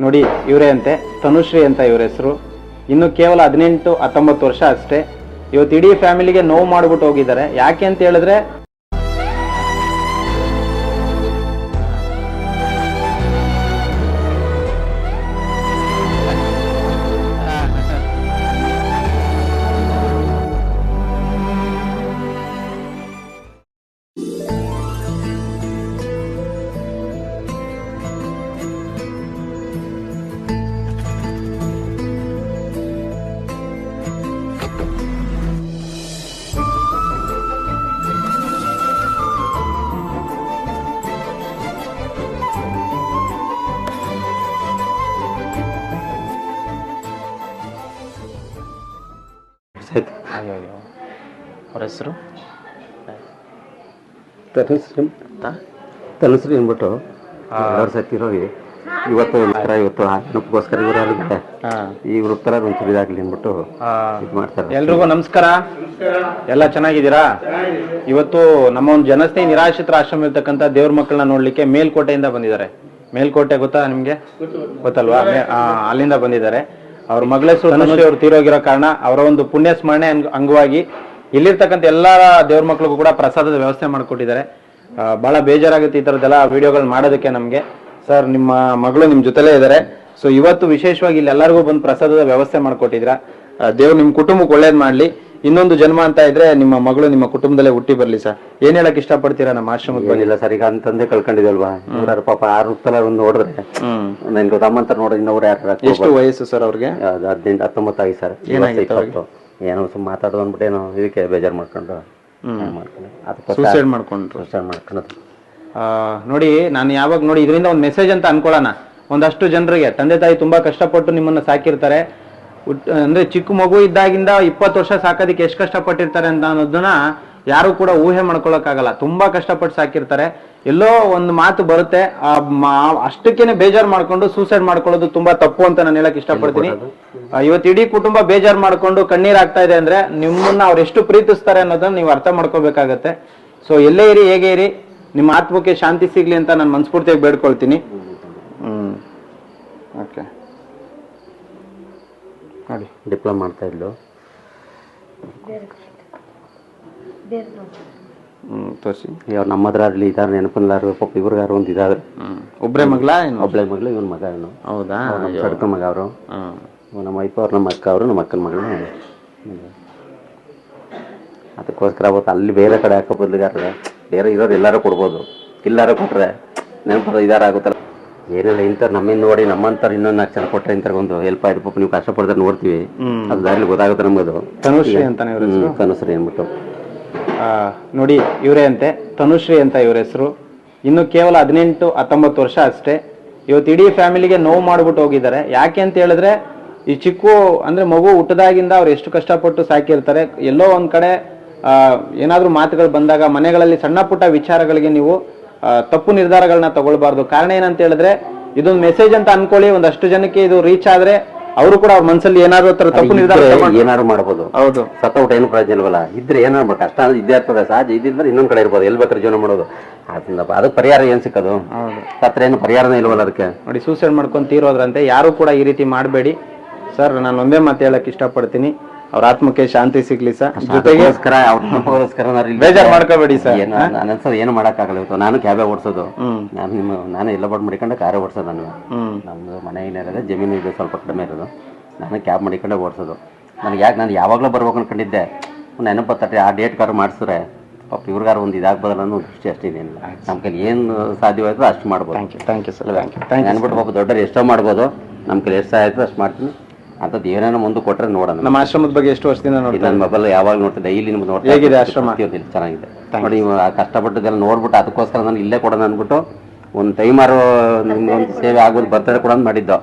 ನೋಡಿ ಇವರೇ ಅಂತೆ, ತನುಶ್ರೀ ಅಂತ ಇವ್ರ ಹೆಸರು. ಇನ್ನು ಕೇವಲ 18-19 ವರ್ಷ ಅಷ್ಟೇ. ಇವತ್ತು ಇಡೀ ಫ್ಯಾಮಿಲಿಗೆ ನೋವು ಮಾಡ್ಬಿಟ್ಟು ಹೋಗಿದ್ದಾರೆ. ಯಾಕೆ ಅಂತ ಹೇಳಿದ್ರೆ ಅಯ್ಯೋ ಅವ್ರ ಹೆಸರು ತನುಶ್ರೀ ಅಂದ್ಬಿಟ್ಟು 2 ಸತ್ತಿರೋಗಿ ಇವತ್ತು ನೆನಪಿಗೋಸ್ಕರ ಇವರಾಗುತ್ತೆ ಈ ವೃತ್ತರ ಒಂಚೂರು ಇದಾಗ್ಲಿ ಅಂದ್ಬಿಟ್ಟು ಇದು ಮಾಡ್ತಾರೆ. ಎಲ್ರಿಗೂ ನಮಸ್ಕಾರ. ಎಲ್ಲ ಚೆನ್ನಾಗಿದ್ದೀರಾ? ಇವತ್ತು ನಮ್ಮ ಒಂದು ಜನಸ್ನೇಹಿ ನಿರಾಶ್ರಿತರ ಆಶ್ರಮ ಇರ್ತಕ್ಕಂಥ ದೇವ್ರ ಮಕ್ಕಳನ್ನ ನೋಡ್ಲಿಕ್ಕೆ ಮೇಲ್ಕೋಟೆಯಿಂದ ಬಂದಿದ್ದಾರೆ. ಮೇಲ್ಕೋಟೆ ಗೊತ್ತಾ ನಿಮ್ಗೆ? ಗೊತ್ತಲ್ವಾ? ಅಲ್ಲಿಂದ ಬಂದಿದ್ದಾರೆ. ಅವ್ರ ಮಗಳ ಹೆಸರು ತನುಶ್ರೀ. ಅವ್ರು ತೀರೋಗಿರೋ ಕಾರಣ ಅವರ ಒಂದು ಪುಣ್ಯ ಸ್ಮರಣೆ ಅಂಗವಾಗಿ ಇಲ್ಲಿರ್ತಕ್ಕಂಥ ಎಲ್ಲಾ ದೇವ್ರ ಮಕ್ಳಿಗೂ ಕೂಡ ಪ್ರಸಾದದ ವ್ಯವಸ್ಥೆ ಮಾಡ್ಕೊಟ್ಟಿದ್ದಾರೆ. ಬಹಳ ಬೇಜಾರಾಗುತ್ತೆ ಈ ತರದ್ದೆಲ್ಲ ವಿಡಿಯೋಗಳು ಮಾಡೋದಕ್ಕೆ ನಮ್ಗೆ. ಸರ್, ನಿಮ್ಮ ಮಗಳು ನಿಮ್ ಜೊತೆಲೇ ಇದ್ದಾರೆ. ಸೊ ಇವತ್ತು ವಿಶೇಷವಾಗಿ ಇಲ್ಲಿ ಎಲ್ಲರಿಗೂ ಬಂದು ಪ್ರಸಾದದ ವ್ಯವಸ್ಥೆ ಮಾಡ್ಕೊಟ್ಟಿದ್ರ. ದೇವ್ರು ನಿಮ್ ಕುಟುಂಬಕ್ಕೆ ಒಳ್ಳೇದ್ ಮಾಡ್ಲಿ. ಇನ್ನೊಂದು ಜನ್ಮ ಅಂತ ಇದ್ರೆ ನಿಮ್ಮ ಮಗಳು ನಿಮ್ಮ ಕುಟುಂಬದಲ್ಲೇ ಹುಟ್ಟಿ ಬರ್ಲಿ ಸರ್. ಏನ್ ಹೇಳಕ್ ಇಷ್ಟಪಡ್ತೀರಾ ನಮ್ಮ ಆಶ್ರಮಕ್ಕೆ? ಬಂದಿಲ್ಲ ಸರ್, ಈಗ ಅಂತಂದೆ ಕಳ್ಕೊಂಡಿದಲ್ವಾ ಇವ್ರು ಪಾಪ 6 ತಲ ಒಂದು ನೋಡಿದ್ರೆ ನನ್ಗೆ ತಮ್ಮಂತ ನೋಡಿ ಇನ್ನೊಬ್ರು ಯಾರು. ಎಷ್ಟು ವಯಸ್ಸು ಸರ್ ಅವ್ರಿಗೆ? 18-19 ಆಗಿ ಸರ್. ಏನೋ ಸುಮ್ಮನೆ ಮಾತಾಡೋದು ಅಂದ್ಬಿಟ್ಟು ಏನೋ ಇದಕ್ಕೆ ಬೇಜಾರು ಮಾಡ್ಕೊಂಡು ಸೂಸೈಡ್ ಮಾಡ್ಕೊಂಡ್ರು. ನೋಡಿ, ನಾನು ಯಾವಾಗ ನೋಡಿ ಇದರಿಂದ ಒಂದು ಮೆಸೇಜ್ ಅಂತ ಅನ್ಕೊಳ್ಳೋಣ. ಒಂದಷ್ಟು ಜನರಿಗೆ ತಂದೆ ತಾಯಿ ತುಂಬಾ ಕಷ್ಟಪಟ್ಟು ನಿಮ್ಮನ್ನ ಸಾಕಿರ್ತಾರೆ. ಅಂದ್ರೆ ಚಿಕ್ಕ ಮಗು ಇದ್ದಾಗಿಂದ 20 ವರ್ಷ ಸಾಕೋದಿಕ್ಕೆ ಎಷ್ಟು ಕಷ್ಟಪಟ್ಟಿರ್ತಾರೆ ಅಂತ ಅನ್ನೋದನ್ನ ಯಾರು ಕೂಡ ಊಹೆ ಮಾಡ್ಕೊಳಕ್ಕಾಗಲ್ಲ. ತುಂಬಾ ಕಷ್ಟಪಟ್ಟು ಸಾಕಿರ್ತಾರೆ. ಎಲ್ಲೋ ಒಂದು ಮಾತು ಬರುತ್ತೆ, ಅಷ್ಟಕ್ಕೇನೆ ಬೇಜಾರು ಮಾಡ್ಕೊಂಡು ಸೂಸೈಡ್ ಮಾಡ್ಕೊಳ್ಳೋದು ತುಂಬಾ ತಪ್ಪು ಅಂತ ನಾನು ಹೇಳಕ್ ಇಷ್ಟಪಡ್ತೀನಿ. ಇವತ್ತು ಇಡೀ ಕುಟುಂಬ ಬೇಜಾರು ಮಾಡ್ಕೊಂಡು ಕಣ್ಣೀರ್ ಆಗ್ತಾ ಇದೆ ಅಂದ್ರೆ ನಿಮ್ಮನ್ನ ಅವ್ರು ಎಷ್ಟು ಪ್ರೀತಿಸ್ತಾರೆ ಅನ್ನೋದನ್ನ ನೀವು ಅರ್ಥ ಮಾಡ್ಕೋಬೇಕಾಗತ್ತೆ. ಸೊ ಎಲ್ಲೇ ಇರಿ, ಹೇಗೆ ಇರಿ, ನಿಮ್ಮ ಆತ್ಮಕ್ಕೆ ಶಾಂತಿ ಸಿಗ್ಲಿ ಅಂತ ನಾನು ಮನಸ್ಫೂರ್ತಿಯಾಗಿ ಬೇಡ್ಕೊಳ್ತೀನಿ. ಓಕೆ, ನೋಡಿ ಡಿಪ್ಲೊಮಾ ಮಾಡ್ತಾ ಇದ್ಲು. ತೋರಿಸಿ. ಇವ್ರು ನಮ್ಮ ಹತ್ರ ಅಲ್ಲಿ ಇದಾರೆ, ನೆನಪಲ್ಲಾರು ಪಾಪ ಇವ್ರಿಗಾರು ಒಂದು ಇದಾದ್ರೆ. ಒಬ್ಬರೇ ಮಗಳ? ಒಬ್ಬಳೆ ಮಗಳು, ಇವನ್ ಮಗ. ಇವನು ಹೌದಾ? ಸಡ್ಕ ಮಗ ಅವರು. ನಮ್ಮ ವೈಫ್ ಅವ್ರು, ನಮ್ಮ ಅಕ್ಕ ಅವರು, ನಮ್ಮ ಅಕ್ಕನ ಮಗಳನ್ನ. ಅದಕ್ಕೋಸ್ಕರ ಅವತ್ತು ಅಲ್ಲಿ ಬೇರೆ ಕಡೆ ಹಾಕೋ ಬದಲಿಗಾರ ಬೇರೆ ಇರೋರು ಎಲ್ಲಾರು ಕೊಡ್ಬೋದು. ಇಲ್ಲಾರ ಕೊಟ್ರೆ ನೆನಪದ ಇದಾರ ಆಗುತ್ತಲ್ಲ. ಏನಿಲ್ಲ, ಇಂಥವ್ರು ನಮ್ಮಿಂದ ನೋಡಿ ನಮ್ಮಂತಾರೆ ಇನ್ನೊಂದು 4 ಜನ ಕೊಟ್ಟರೆ ಇಂಥ ಒಂದು ಹೆಲ್ಪ್ ಆಯ್ತು. ಪಾಪ ನೀವು ಕಷ್ಟಪಡ್ತಾರೆ ನೋಡ್ತೀವಿ, ಅದು ದಾರಿಲಿ ಗೊತ್ತಾಗುತ್ತೆ ನಮಗದು. ತನುಶ್ರೀ ಅಂತಾನೆ ತನುಶ್ರೀ ಅಂದ್ಬಿಟ್ಟು. ನೋಡಿ ಇವರೇ ಅಂತೆ, ತನುಶ್ರೀ ಅಂತ ಇವ್ರ ಹೆಸರು. ಇನ್ನು ಕೇವಲ 18-19 ವರ್ಷ ಅಷ್ಟೇ. ಇವತ್ತು ಇಡೀ ಫ್ಯಾಮಿಲಿಗೆ ನೋವು ಮಾಡ್ಬಿಟ್ಟು ಹೋಗಿದ್ದಾರೆ. ಯಾಕೆ ಅಂತ ಹೇಳಿದ್ರೆ ಈ ಚಿಕ್ಕ ಅಂದ್ರೆ ಮಗು ಹುಟ್ಟದಾಗಿಂದ ಅವ್ರು ಎಷ್ಟು ಕಷ್ಟಪಟ್ಟು ಸಾಕಿರ್ತಾರೆ. ಎಲ್ಲೋ ಒಂದ್ ಕಡೆ ಏನಾದ್ರೂ ಮಾತುಗಳು ಬಂದಾಗ ಮನೆಗಳಲ್ಲಿ ಸಣ್ಣ ಪುಟ್ಟ ವಿಚಾರಗಳಿಗೆ ನೀವು ತಪ್ಪು ನಿರ್ಧಾರಗಳನ್ನ ತಗೊಳ್ಬಾರ್ದು. ಕಾರಣ ಏನಂತ ಹೇಳಿದ್ರೆ ಇದೊಂದು ಮೆಸೇಜ್ ಅಂತ ಅನ್ಕೊಳ್ಳಿ. ಒಂದಷ್ಟು ಜನಕ್ಕೆ ಇದು ರೀಚ್ ಆದ್ರೆ ಅವರು ಕೂಡ ಅವ್ರ ಮನಸ್ಸಲ್ಲಿ ಏನಾದ್ರು ತಪ್ಪು ನಿರ್ಧಾರ ಏನಾದ್ರು ಮಾಡ್ಬೋದು. ಹೌದು, ಸತ್ತೌಟ್ ಏನು ಪ್ರಯೋಜನ ಇಲ್ವಲ್ಲ. ಇದ್ರೆ ಏನಾದ್ರು ಕಷ್ಟ ಅಂದ್ರೆ ಇದ್ದೇ ಇರ್ತದೆ. ಸಹಜ ಇದ್ದಿದ್ರೆ ಇನ್ನೊಂದ್ ಕಡೆ ಇರ್ಬೋದು, ಎಲ್ಲಿ ಬೇಕಾದ್ರೆ ಜೀವನ ಮಾಡೋದು. ಅದಕ್ಕೆ ಪರಿಹಾರ ಏನ್ ಸಿಕ್ಕದು? ಸತ್ರ ಏನು ಪರಿಹಾರನೇ ಇಲ್ವಲ್ಲ ಅದಕ್ಕೆ. ನೋಡಿ, ಸೂಸೈಡ್ ಮಾಡ್ಕೊಂಡು ತೀರೋದ್ರಂತೆ. ಯಾರು ಕೂಡ ಈ ರೀತಿ ಮಾಡಬೇಡಿ ಸರ್. ನಾನು ಒಂದೇ ಮಾತು ಹೇಳಕ್ ಇಷ್ಟಪಡ್ತೀನಿ, ಅವ್ರ ಆತ್ಮಕ್ಕೆ ಶಾಂತಿ ಸಿಗ್ಲಿ ಸರ್. ಜೊತೆಗೆ ಬೇಜಾರು ಮಾಡ್ಕೋಬೇಡಿ ಸರ್. ಅನ್ಸೋದು ಏನು ಮಾಡಕ್ಕಾಗಲ್ಲ. ಇವತ್ತು ನಾನು ಕ್ಯಾಬೆ ಓಡಿಸೋದು, ನಾನು ಎಲ್ಲ ಬಾಡ್ ಮಾಡಿಕೊಂಡೆ ಕಾರೇ ಓಡಿಸೋದು. ನಮ್ದು ಮನೆ ಏನಿರೋದು, ಜಮೀನು ಇದೆ ಸ್ವಲ್ಪ ಕಡಿಮೆ ಇರೋದು. ನಾನು ಕ್ಯಾಬ್ ಮಾಡಿಕೊಂಡೆ ಓಡಿಸೋದು. ನಾನು ಯಾವಾಗಲೂ ಬರ್ಬೇಕು ಅನ್ಕೊಂಡಿದ್ದೆ. ನೆನಪತ್ತಟ್ಟಿ ಆ ಡೇಟ್ ಕಾರು ಮಾಡಿಸಿದ್ರೆ ಪಾಪ ಇವ್ರಿಗಾರ ಒಂದು ಇದಾಗ್ಬೋದಲ್ಲ ಅನ್ನೋ ದೃಷ್ಟಿ ಅಷ್ಟೇನಿಲ್ಲ. ನಮ್ಮ ಕೈಲಿ ಏನು ಸಾಧ್ಯವಾಯ್ತು ಅಷ್ಟು ಮಾಡ್ಬೋದು. Thank you sir. ಅನ್ಬಿಟ್ಟು ಪಾಪ ದೊಡ್ಡರು ಎಷ್ಟೋ ಮಾಡ್ಬೋದು. ನಮ್ಮ ಕೈಲಿ ಎಷ್ಟು ಆಯ್ತು ಅಷ್ಟು ಮಾಡ್ತೀನಿ. ಅಂತದ್ದು ಏನೇನೋ ಮುಂದೆ ಕೊಟ್ಟರೆ ನೋಡೋಣ. ನಮ್ಮ ಆಶ್ರಮದ ಬಗ್ಗೆ ಎಷ್ಟು ವರ್ಷದಿಂದ ನೋಡಿ ನನ್ನ ಮೊಬೈಲ್ ಯಾವಾಗ ನೋಡ್ತಾ ಡೈಲಿ ನಿಮ್ಗೆ ನೋಡ್ತಾ. ಹೇಗಿದೆ ಆಶ್ರಮ? ಚೆನ್ನಾಗಿದೆ ನೋಡಿ. ನೀವು ಕಷ್ಟಪಟ್ಟದೆಲ್ಲ ನೋಡ್ಬಿಟ್ಟು ಅದಕ್ಕೋಸ್ಕರ ನಾನು ಇಲ್ಲೇ ಕೊಡೋಣ ಅಂದ್ಬಿಟ್ಟು ಒಂದು ಟೈಮಾರು ನಿಮ್ಗೆ ಒಂದು ಸೇವೆ ಆಗೋದು ಬರ್ತದೆ ಕೊಡೋಣ ಮಾಡಿದ್ದು.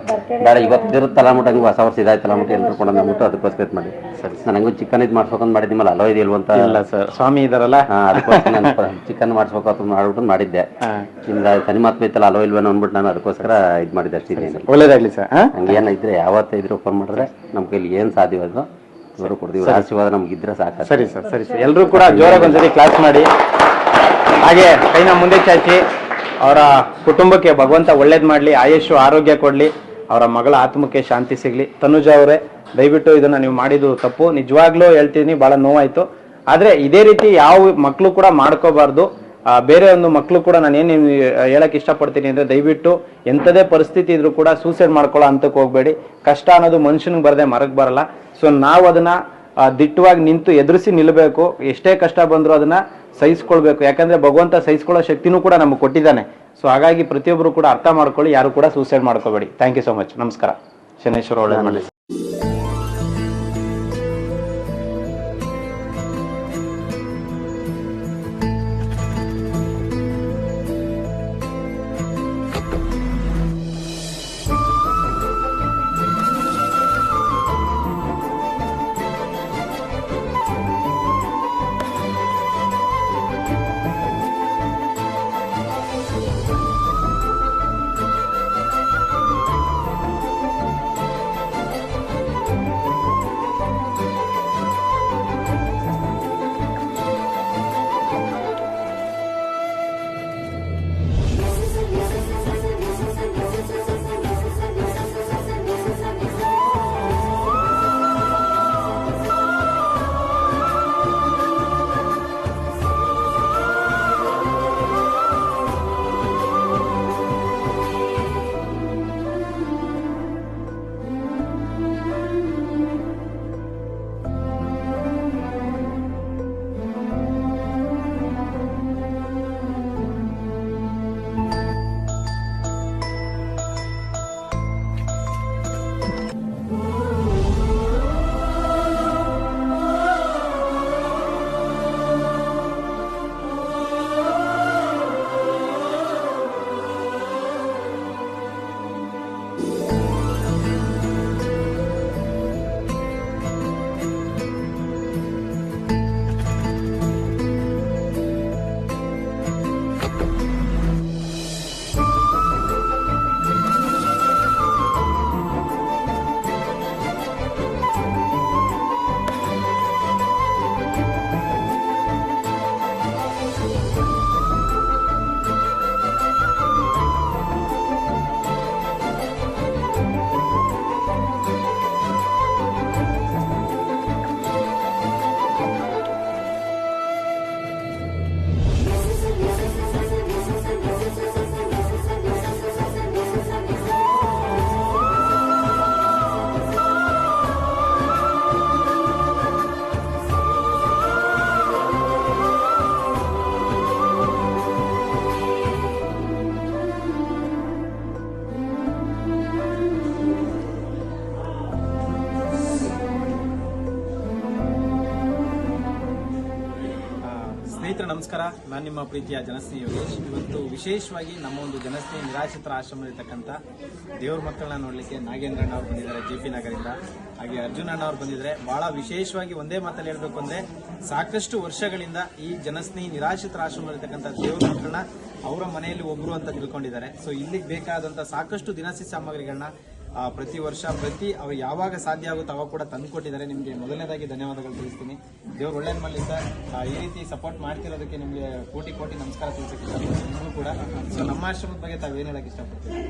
ಬೇಡ ಇವತ್ತು ಇರುತ್ತಲ್ಲ ಅಂದ್ಬಿಟ್ಟು ಹಂಗೆ ಹೊಸ ವರ್ಷ ಇದಾಯ್ತಲ್ಲ ಅಂದ್ಬಿಟ್ಟು ಎಲ್ಲರೂ ಕೊಡೋಣ ಅಂದ್ಬಿಟ್ಟು ಅದಕ್ಕೋಸ್ಕರ ಮಾಡಿ. ನನಗೂ ಚಿಕನ್ ಇದು ಮಾಡ್ಸ್ಬೇಕಂತ ಮಾಡಿದ್ದೀಮಲ್ಲ, ಅಲೋ ಇದೆಯಲ್ವ ಅಂತ. ಇಲ್ಲ ಸರ್, ಸ್ವಾಮಿ ಇದಾರಲ್ಲ, ಅದಕ್ಕೋಸ್ಕರ ನಾನು ಚಿಕನ್ ಮಾಡಿಸ್ಬೇಕು ಅಂತ ಮಾಡ್ಬಿಟ್ಟು ಮಾಡಿದ್ದೆ. ಇನ್ನು ಶನಿಮಾತ್ಮ ಇತ್ತಲ್ಲ, ಅಲೋ ಇಲ್ವೇನೋ ಅಂದ್ಬಿಟ್ಟು ನಾನು ಅದಕ್ಕೋಸ್ಕರ ಇದು ಮಾಡಿದ್ದೆ ಅಷ್ಟೇ. ಒಳ್ಳೇದಾಗ್ಲಿ ಸರ್. ಹಂಗೆ ಏನಿದ್ರೆ ಯಾವತ್ತೇ ಇದ್ರು ಓಪನ್ ಮಾಡಿದ್ರೆ ನಮ್ಮ ಕೈಲಿ ಏನು ಸಾಧ್ಯವಾದ್ರು ಇವರು ಕೊಡ್ತೀವಿ. ಆಶೀರ್ವಾದ ನಮ್ಗಿದ್ರೆ ಸಾಕು. ಸರಿ ಸರ್, ಸರಿ ಸರ್. ಎಲ್ಲರೂ ಕೂಡ ಜೋರಾಗಿ ಒಂದ್ಸರಿ ಕ್ಲಾಸ್ ಮಾಡಿ. ಹಾಗೆ ಕೈನ ಮುಂದೆ ಚಾಚಿ ಅವರ ಕುಟುಂಬಕ್ಕೆ ಭಗವಂತ ಒಳ್ಳೇದ್ ಮಾಡ್ಲಿ, ಆಯುಷು ಆರೋಗ್ಯ ಕೊಡ್ಲಿ. ಅವರ ಮಗಳ ಆತ್ಮಕ್ಕೆ ಶಾಂತಿ ಸಿಗಲಿ. ತನುಜಾ ಅವರೇ, ದಯವಿಟ್ಟು ಇದನ್ನ ನೀವು ಮಾಡಿದ್ದು ತಪ್ಪು, ನಿಜವಾಗ್ಲೂ ಹೇಳ್ತೀನಿ, ಬಹಳ ನೋವಾಯ್ತು. ಆದ್ರೆ ಇದೇ ರೀತಿ ಯಾವ ಮಕ್ಕಳು ಕೂಡ ಮಾಡ್ಕೋಬಾರ್ದು. ಬೇರೆ ಒಂದು ಮಕ್ಕಳು ಕೂಡ ನಾನು ಏನು ಹೇಳಕ್ ಇಷ್ಟಪಡ್ತೀನಿ ಅಂದ್ರೆ, ದಯವಿಟ್ಟು ಎಂಥದೇ ಪರಿಸ್ಥಿತಿ ಇದ್ರೂ ಕೂಡ ಸೂಸೈಡ್ ಮಾಡ್ಕೊಳ್ಳೋ ಹಂತಕ್ಕೆ ಹೋಗ್ಬೇಡಿ. ಕಷ್ಟ ಅನ್ನೋದು ಮನುಷ್ಯನಿಗೆ ಬರದೆ ಮರಕ್ ಬರಲ್ಲ. ಸೊ ನಾವು ಅದನ್ನ ದಿಟ್ಟವಾಗಿ ನಿಂತು ಎದುರಿಸಿ ನಿಲ್ಲಬೇಕು. ಎಷ್ಟೇ ಕಷ್ಟ ಬಂದರೂ ಅದನ್ನ ಸಹಿಸ್ಕೊಳ್ಬೇಕು. ಯಾಕಂದ್ರೆ ಭಗವಂತ ಸಹಿಸ್ಕೊಳ್ಳೋ ಶಕ್ತಿನೂ ಕೂಡ ನಮಗೆ ಕೊಟ್ಟಿದ್ದಾನೆ. ಸೊ ಹಾಗಾಗಿ ಪ್ರತಿಯೊಬ್ಬರು ಕೂಡ ಅರ್ಥ ಮಾಡ್ಕೊಳ್ಳಿ, ಯಾರು ಕೂಡ ಸೂಸೈಡ್ ಮಾಡ್ಕೋಬೇಡಿ. Thank you so much. ನಮಸ್ಕಾರ. ಶನೇಶ್ವರ ಒಳ್ಳೆ ಮಾಡಿ. ಸ್ನೇಹಿತರೆ ನಮಸ್ಕಾರ, ನಾನು ನಿಮ್ಮ ಪ್ರೀತಿಯ ಜನಸ್ನೇಹಿ ಯೋಗೇಶ್. ಇವತ್ತು ವಿಶೇಷವಾಗಿ ನಮ್ಮ ಒಂದು ಜನಸ್ನೇಹಿ ನಿರಾಶ್ರಿತರ ಆಶ್ರಮದಲ್ಲಿರ್ತಕ್ಕಂಥ ದೇವ್ರ ಮಕ್ಕಳನ್ನ ನೋಡಲಿಕ್ಕೆ ನಾಗೇಂದ್ರ ಅಣ್ಣ ಅವರು ಬಂದಿದ್ದಾರೆ JP ನಗರಿಂದ. ಹಾಗೆ ಅರ್ಜುನ್ ಅಣ್ಣ ಅವರು ಬಂದಿದ್ದಾರೆ. ಬಹಳ ವಿಶೇಷವಾಗಿ ಒಂದೇ ಮಾತಲ್ಲಿ ಹೇಳಬೇಕು ಅಂದ್ರೆ, ಸಾಕಷ್ಟು ವರ್ಷಗಳಿಂದ ಈ ಜನಸ್ನೇಹಿ ನಿರಾಶ್ರಿತರ ಆಶ್ರಮದಲ್ಲಿರ್ತಕ್ಕಂಥ ದೇವ್ರ ಮಕ್ಕಳನ್ನ ಅವರ ಮನೆಯಲ್ಲಿ ಒಬ್ರು ಅಂತ ತಿಳ್ಕೊಂಡಿದ್ದಾರೆ. ಸೊ ಇಲ್ಲಿಗೆ ಬೇಕಾದಂತ ಸಾಕಷ್ಟು ದಿನಸಿ ಸಾಮಗ್ರಿಗಳನ್ನ ಪ್ರತಿ ವರ್ಷ ಅವ್ರು ಯಾವಾಗ ಸಾಧ್ಯ ಆಗುತ್ತೋ ಅವಾಗ ಕೂಡ ತಂದು ಕೊಟ್ಟಿದ್ದಾರೆ. ನಿಮಗೆ ಮೊದಲನೇದಾಗಿ ಧನ್ಯವಾದಗಳು ತಿಳಿಸ್ತೀನಿ. ದೇವ್ರು ಒಳ್ಳೇದು ಮಾಡಲಿ ಸರ್. ಈ ರೀತಿ ಸಪೋರ್ಟ್ ಮಾಡ್ತಿರೋದಕ್ಕೆ ನಿಮಗೆ ಕೋಟಿ ಕೋಟಿ ನಮಸ್ಕಾರ ತಿಳಿಸಕ್ಕೆ ಇಷ್ಟಪಡ್ತೀನಿ. ನಿಮಗೂ ಕೂಡ. ಸೊ ನಮ್ಮ ಆಶ್ರಮದ ಬಗ್ಗೆ ತಾವೇನು ಹೇಳಕ್ಕೆ ಇಷ್ಟಪಡ್ತೀವಿ?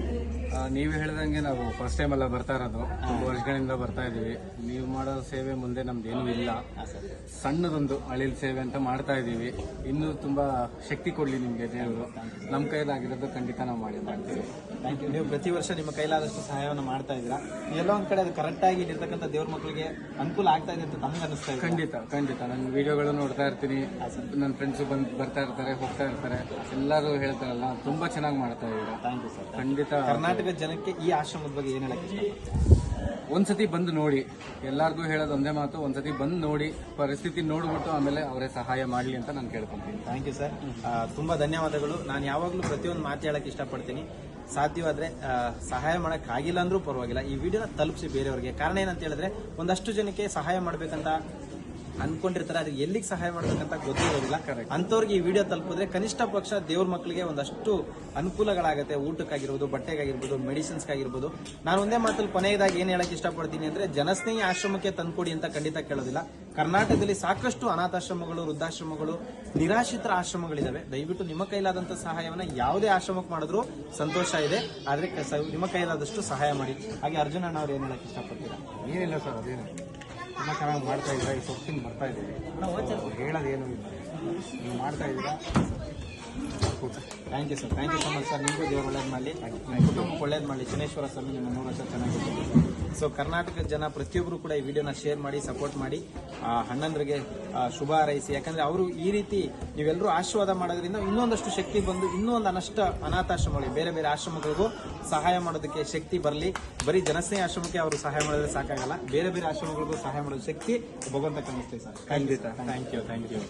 ನೀವು ಹೇಳಿದಂಗೆ ನಾವು ಫಸ್ಟ್ ಟೈಮ್ ಎಲ್ಲ ಬರ್ತಾ ಇರೋದು, ತುಂಬ ವರ್ಷಗಳಿಂದ ಬರ್ತಾ ಇದೀವಿ. ನೀವು ಮಾಡೋ ಸೇವೆ ಮುಂದೆ ನಮ್ದೇನೂ ಇಲ್ಲ. ಸಣ್ಣದೊಂದು ಅಳಿಲ್ ಸೇವೆ ಅಂತ ಮಾಡ್ತಾ ಇದೀವಿ. ಇನ್ನೂ ತುಂಬಾ ಶಕ್ತಿ ಕೊಡ್ಲಿ ನಿಮ್ಗೆ ದೇವರು. ನಮ್ಮ ಕೈಲಾಗಿರೋದು ಖಂಡಿತ ನಾವು ಮಾಡ್ತೀವಿ. Thank you. ನೀವು ಪ್ರತಿ ವರ್ಷ ನಿಮ್ಮ ಕೈಲಾದಷ್ಟು ಸಹಾಯವನ್ನು ಮಾಡ್ತಾ ಇದ್ದೀರಾ. ಎಲ್ಲೋ ಒಂದ್ ಕಡೆ ಅದು ಕರೆಕ್ಟ್ ಆಗಿ ಇರ್ತಕ್ಕಂಥ ದೇವ್ರ ಮಕ್ಕಳಿಗೆ ಅನುಕೂಲ ಆಗ್ತಾ ಇದೆ ಅಂತ ತಮಗೆ ಅನಿಸ್ತಾ ಇದೆ? ಖಂಡಿತ ನನ್ನ ವಿಡಿಯೋಗಳು ನೋಡ್ತಾ ಇರ್ತೀನಿ. ನನ್ನ ಫ್ರೆಂಡ್ಸು ಬರ್ತಾ ಇರ್ತಾರೆ, ಹೋಗ್ತಾ ಇರ್ತಾರೆ. ಎಲ್ಲರೂ ಹೇಳ್ತಾರಲ್ಲ, ತುಂಬಾ ಚೆನ್ನಾಗಿ ಮಾಡ್ತಾ ಇದ್ದೀರಾ. Thank you sir. ಖಂಡಿತ ಕರ್ನಾಟಕದ ಜನಕ್ಕೆ ಈ ಆಶ್ರಮದ ಬಗ್ಗೆ ಏನ್ ಹೇಳಕ್ಕೆ ಇಷ್ಟಪಡ್ತೀರಾ? ಒಂದ್ಸತಿ ಬಂದು ನೋಡಿ. ಎಲ್ಲಾರ್ಗು ಹೇಳೋದು ಒಂದೇ ಮಾತು, ಒಂದ್ಸತಿ ಬಂದು ನೋಡಿ, ಪರಿಸ್ಥಿತಿ ನೋಡ್ಬಿಟ್ಟು ಆಮೇಲೆ ಅವರೇ ಸಹಾಯ ಮಾಡಲಿ ಅಂತ ನಾನು ಕೇಳ್ಕೊಂತೀನಿ. Thank you sir. ತುಂಬಾ ಧನ್ಯವಾದಗಳು. ನಾನು ಯಾವಾಗಲೂ ಪ್ರತಿಯೊಂದು ಮಾತು ಹೇಳಕ್ಕೆ ಇಷ್ಟಪಡ್ತೀನಿ. ಸಾಧ್ಯವಾದ್ರೆ ಸಹಾಯ ಮಾಡಕ್ ಆಗಿಲ್ಲ ಅಂದ್ರೂ ಪರವಾಗಿಲ್ಲ, ಈ ವಿಡಿಯೋನ ತಲುಪಿಸಿ ಬೇರೆಯವರಿಗೆ. ಕಾರಣ ಏನಂತ ಹೇಳಿದ್ರೆ, ಒಂದಷ್ಟು ಜನಕ್ಕೆ ಸಹಾಯ ಮಾಡ್ಬೇಕಂತ ಅನ್ಕೊಂಡಿರ್ತಾರೆ, ಅದಕ್ಕೆ ಎಲ್ಲಿಗೆ ಸಹಾಯ ಮಾಡ್ಬೇಕಂತ ಗೊತ್ತಿರೋದಿಲ್ಲ. ಅಂತವ್ರಿಗೆ ಈ ವಿಡಿಯೋ ತಲುಪಿದ್ರೆ ಕನಿಷ್ಠ ಪಕ್ಷ ದೇವ್ರ ಮಕ್ಕಳಿಗೆ ಒಂದಷ್ಟು ಅನುಕೂಲಗಳಾಗುತ್ತೆ. ಊಟಕ್ಕಾಗಿರ್ಬೋದು, ಬಟ್ಟೆಗಾಗಿರ್ಬೋದು, ಮೆಡಿಸಿನ್ಸ್ಗಾಗಿರ್ಬೋದು. ನಾನು ಒಂದೇ ಮಾತಲ್ಲಿ ಕೊನೆಯದಾಗಿ ಏನ್ ಹೇಳಕ್ ಇಷ್ಟಪಡ್ತೀನಿ ಅಂದ್ರೆ, ಜನಸ್ನೇಹಿ ಆಶ್ರಮಕ್ಕೆ ತಂದ್ಕೊಡಿ ಅಂತ ಖಂಡಿತ ಕೇಳೋದಿಲ್ಲ. ಕರ್ನಾಟಕದಲ್ಲಿ ಸಾಕಷ್ಟು ಅನಾಥಾಶ್ರಮಗಳು, ವೃದ್ಧಾಶ್ರಮಗಳು, ನಿರಾಶ್ರಿತರ ಆಶ್ರಮಗಳಿದಾವೆ. ದಯವಿಟ್ಟು ನಿಮ್ಮ ಕೈಲಾದಂತ ಸಹಾಯವನ್ನ ಯಾವುದೇ ಆಶ್ರಮಕ್ಕೆ ಮಾಡಿದ್ರು ಸಂತೋಷ ಇದೆ, ಆದ್ರೆ ನಿಮ್ಮ ಕೈಲಾದಷ್ಟು ಸಹಾಯ ಮಾಡಿ. ಹಾಗೆ ಅರ್ಜುನ್ ಅಣ್ಣ ಅವ್ರು ಏನ್ ಹೇಳಕ್ ಇಷ್ಟಪಡ್ತೀರಾ? ಏನಿಲ್ಲ ಸರ್, ಅದೇನು ತುಂಬ ಚೆನ್ನಾಗಿ ಮಾಡ್ತಾ ಇದ್ದೀರಾ. ಈ ಸೊಪ್ಪಿನ ಬರ್ತಾ ಇದ್ದೀವಿ, ಹೇಳೋದೇನು ಇಲ್ಲ, ನೀವು ಮಾಡ್ತಾ ಇದ್ದೀರಾ. Thank you sir, thank you so much sir. ನಿಮಗೂ ದೇವರು ಒಳ್ಳೇದು ಮಾಡಲಿ, ನಿಮ್ಮ ಕುಟುಂಬಕ್ಕೆ ಒಳ್ಳೇದು ಮಾಡಲಿ. ಶನೇಶ್ವರ ಸ್ವಾಮಿ ನಿಮ್ಮ 3 ವರ್ಷ ಚೆನ್ನಾಗಿರ್ತೀವಿ. ಸೊ ಕರ್ನಾಟಕದ ಜನ ಪ್ರತಿಯೊಬ್ಬರು ಕೂಡ ಈ ವಿಡಿಯೋನ ಶೇರ್ ಮಾಡಿ, ಸಪೋರ್ಟ್ ಮಾಡಿ, ಅಣ್ಣಂದ್ರಿಗೆ ಶುಭ ಹಾರೈಸಿ. ಯಾಕಂದ್ರೆ ಅವರು ಈ ರೀತಿ ನೀವೆಲ್ಲರೂ ಆಶೀರ್ವಾದ ಮಾಡೋದ್ರಿಂದ ಇನ್ನೊಂದಷ್ಟು ಶಕ್ತಿ ಬಂದು ಇನ್ನೂ ಒಂದು ಅನಾಥಾಶ್ರಮಗಳಿಗೆ, ಬೇರೆ ಬೇರೆ ಆಶ್ರಮಗಳಿಗೂ ಸಹಾಯ ಮಾಡೋದಕ್ಕೆ ಶಕ್ತಿ ಬರಲಿ. ಬರೀ ಜನಸ್ನೇಹಿ ಆಶ್ರಮಕ್ಕೆ ಅವರು ಸಹಾಯ ಮಾಡಿದ್ರೆ ಸಾಕಾಗಲ್ಲ, ಬೇರೆ ಬೇರೆ ಆಶ್ರಮಗಳಿಗೂ ಸಹಾಯ ಮಾಡೋ ಶಕ್ತಿ ಭಗವಂತ ಕಲಿಸ್ತೇವೆ ಸರ್. ಖಂಡಿತ. Thank you.